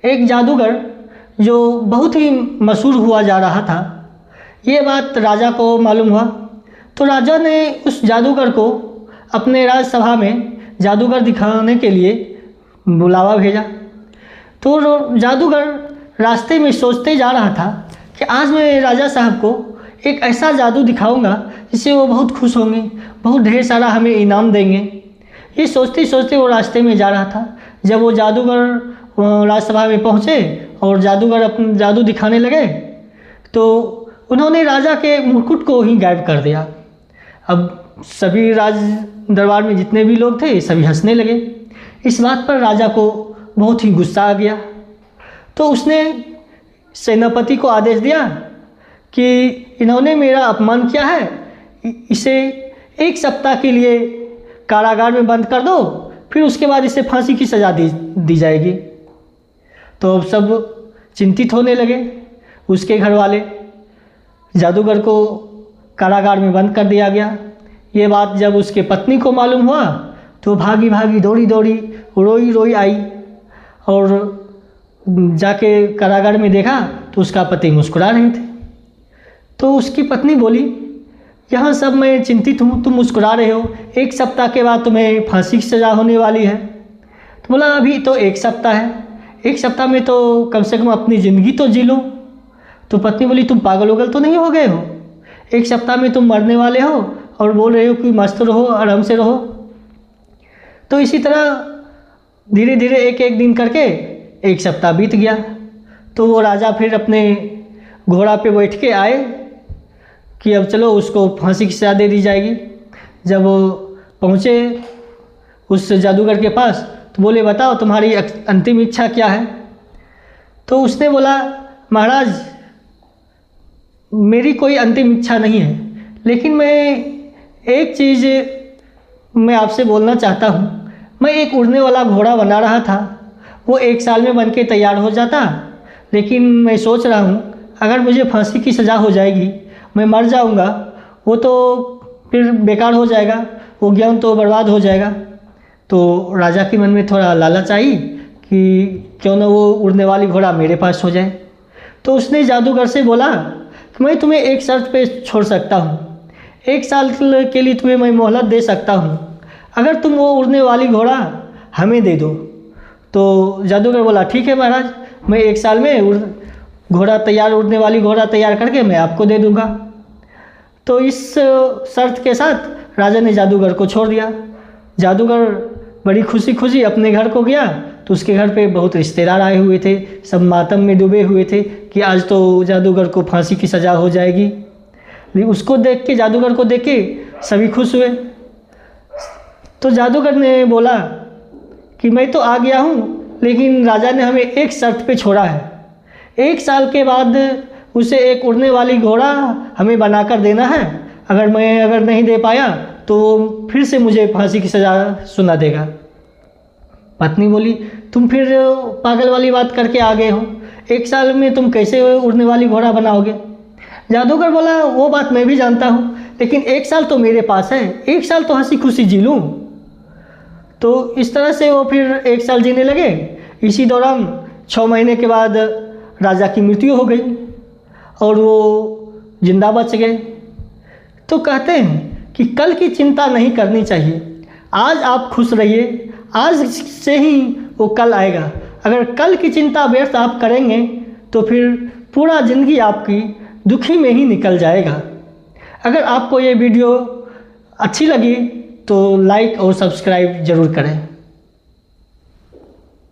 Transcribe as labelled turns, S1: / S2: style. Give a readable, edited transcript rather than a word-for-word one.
S1: एक जादूगर जो बहुत ही मशहूर हुआ जा रहा था, ये बात राजा को मालूम हुआ। तो राजा ने उस जादूगर को अपने राजसभा में जादूगर दिखाने के लिए बुलावा भेजा। तो जादूगर रास्ते में सोचते जा रहा था कि आज मैं राजा साहब को एक ऐसा जादू दिखाऊंगा जिससे वो बहुत खुश होंगे, बहुत ढेर सारा हमें इनाम देंगे। ये सोचते सोचते वो रास्ते में जा रहा था। जब वो जादूगर राजसभा में पहुँचे और जादूगर अपना जादू दिखाने लगे तो उन्होंने राजा के मुकुट को ही गायब कर दिया। अब सभी राज दरबार में जितने भी लोग थे सभी हंसने लगे। इस बात पर राजा को बहुत ही गुस्सा आ गया। तो उसने सेनापति को आदेश दिया कि इन्होंने मेरा अपमान किया है, इसे 1 सप्ताह के लिए कारागार में बंद कर दो, फिर उसके बाद इसे फांसी की सज़ा दी जाएगी। तो सब चिंतित होने लगे। उसके घर वाले, जादूगर को कारागार में बंद कर दिया गया। ये बात जब उसके पत्नी को मालूम हुआ तो भागी भागी दौड़ी दौड़ी रोई रोई आई और जाके कारागार में देखा तो उसका पति मुस्कुरा रहे थे। तो उसकी पत्नी बोली, यहाँ सब मैं चिंतित हूँ, तुम मुस्कुरा रहे हो, 1 सप्ताह के बाद तुम्हें फांसी की सज़ा होने वाली है। तो बोला अभी तो 1 सप्ताह है, 1 सप्ताह में तो कम से कम अपनी ज़िंदगी तो जी लो। तो पत्नी बोली तुम पागल उगल तो नहीं हो गए हो, 1 सप्ताह में तुम मरने वाले हो और बोल रहे हो कि मस्त रहो, आराम से रहो। तो इसी तरह धीरे धीरे एक एक दिन करके 1 सप्ताह बीत गया। तो वो राजा फिर अपने घोड़ा पे बैठ के आए कि अब चलो उसको फांसी की सज़ा दे दी जाएगी। जब वो पहुँचे उस जादूगर के पास तो बोले बताओ तुम्हारी अंतिम इच्छा क्या है। तो उसने बोला महाराज मेरी कोई अंतिम इच्छा नहीं है, लेकिन मैं एक चीज़ मैं आपसे बोलना चाहता हूँ। मैं एक उड़ने वाला घोड़ा बना रहा था, वो 1 साल में बन के तैयार हो जाता, लेकिन मैं सोच रहा हूँ अगर मुझे फांसी की सज़ा हो जाएगी, मैं मर जाऊँगा, वो तो फिर बेकार हो जाएगा, वो ज्ञान तो बर्बाद हो जाएगा। तो राजा के मन में थोड़ा लालच आई कि क्यों ना वो उड़ने वाली घोड़ा मेरे पास हो जाए। तो उसने जादूगर से बोला कि मैं तुम्हें एक शर्त पे छोड़ सकता हूँ, 1 साल के लिए तुम्हें मैं मोहलत दे सकता हूँ, अगर तुम वो उड़ने वाली घोड़ा हमें दे दो। तो जादूगर बोला ठीक है महाराज, मैं 1 साल में उड़ने वाली घोड़ा तैयार करके मैं आपको दे दूँगा। तो इस शर्त के साथ राजा ने जादूगर को छोड़ दिया। जादूगर बड़ी खुशी खुशी अपने घर को गया तो उसके घर पे बहुत रिश्तेदार आए हुए थे, सब मातम में डूबे हुए थे कि आज तो जादूगर को फांसी की सज़ा हो जाएगी। उसको देख के, जादूगर को देख के सभी खुश हुए। तो जादूगर ने बोला कि मैं तो आ गया हूँ, लेकिन राजा ने हमें एक शर्त पे छोड़ा है, 1 साल के बाद उसे एक उड़ने वाली घोड़ा हमें बनाकर देना है। अगर नहीं दे पाया तो फिर से मुझे फांसी की सज़ा सुना देगा। पत्नी बोली तुम फिर पागल वाली बात करके आ गए हो, 1 साल में तुम कैसे उड़ने वाली घोड़ा बनाओगे। जादूगर बोला वो बात मैं भी जानता हूँ, लेकिन 1 साल तो मेरे पास है, 1 साल तो हंसी खुशी जी लूँ। तो इस तरह से वो फिर 1 साल जीने लगे। इसी दौरान 6 महीने के बाद राजा की मृत्यु हो गई और वो जिंदा बच गए। तो कहते हैं कि कल की चिंता नहीं करनी चाहिए, आज आप खुश रहिए, आज से ही वो कल आएगा। अगर कल की चिंता व्यर्थ आप करेंगे तो फिर पूरा ज़िंदगी आपकी दुखी में ही निकल जाएगा। अगर आपको ये वीडियो अच्छी लगी तो लाइक और सब्सक्राइब ज़रूर करें।